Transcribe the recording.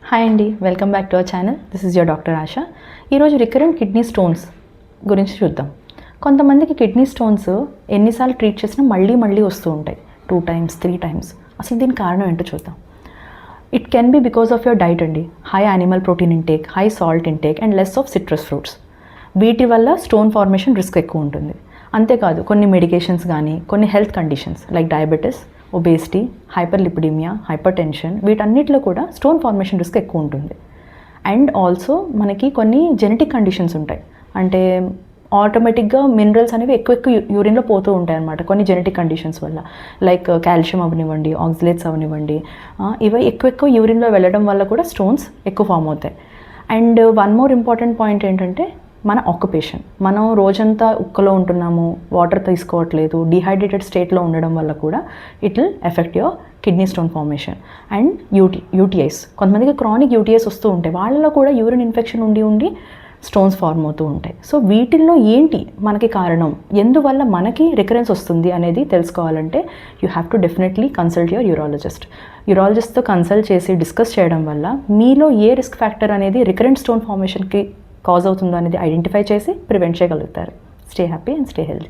Hi అండి, welcome back to our channel. This is your doctor ASHA. ఈరోజు recurrent kidney stones గురించి చూద్దాం. కొంతమందికి కిడ్నీ స్టోన్స్ ఎన్నిసార్లు ట్రీట్ చేసినా మళ్ళీ వస్తూ ఉంటాయి, 2 times 3 times. అసలు దీనికి కారణం ఏంటో చూద్దాం. It can be because of your diet అండి. High animal protein intake, high salt intake and less of citrus fruits. వీటి వల్ల స్టోన్ ఫార్మేషన్ రిస్క్ ఎక్కువ ఉంటుంది. అంతేకాదు కొన్ని మెడికేషన్స్ కానీ కొన్ని health conditions like diabetes, obesity, hyperlipidemia, hypertension, వీటన్నిటిలో కూడా స్టోన్ ఫార్మేషన్ రిస్క్ ఎక్కువ ఉంటుంది. అండ్ ఆల్సో మనకి కొన్ని జెనెటిక్ కండిషన్స్ ఉంటాయి. అంటే ఆటోమేటిక్గా మినరల్స్ అనేవి ఎక్కువ యూరిన్లో పోతూ ఉంటాయి అన్నమాట కొన్ని జెనెటిక్ కండిషన్స్ వల్ల. లైక్ కాల్షియం అవనివ్వండి, ఆక్సిలేట్స్ అవనివ్వండి, ఇవి ఎక్కువ యూరిన్లో వెళ్ళడం వల్ల కూడా స్టోన్స్ ఎక్కువ ఫామ్ అవుతాయి. And one more important point ఏంటంటే మన ఆక్యుపేషన్. మనం రోజంతా ఉక్కలో ఉంటున్నాము, వాటర్ తీసుకోవట్లేదు, డిహైడ్రేటెడ్ స్టేట్లో ఉండడం వల్ల కూడా it will effect your kidney stone formation. And UTIs, కొంతమందికి క్రానిక్ యూటీఐస్ వస్తూ ఉంటాయి, వాళ్ళలో కూడా యూరిన్ ఇన్ఫెక్షన్ ఉండి స్టోన్స్ ఫార్మ్ అవుతూ ఉంటాయి. సో వీటిల్లో ఏంటి మనకి కారణం, ఎందువల్ల మనకి రికరెన్స్ వస్తుంది అనేది తెలుసుకోవాలంటే you have to definitely consult your యూరాలజిస్ట్తో కన్సల్ట్ చేసి డిస్కస్ చేయడం వల్ల మీలో ఏ రిస్క్ ఫ్యాక్టర్ అనేది రికరెంట్ స్టోన్ ఫార్మేషన్కి కాజ్ అవుతుందో అనేది ఐడెంటిఫై చేసి ప్రివెంట్ చేయగలుగుతారు. Stay happy and stay healthy.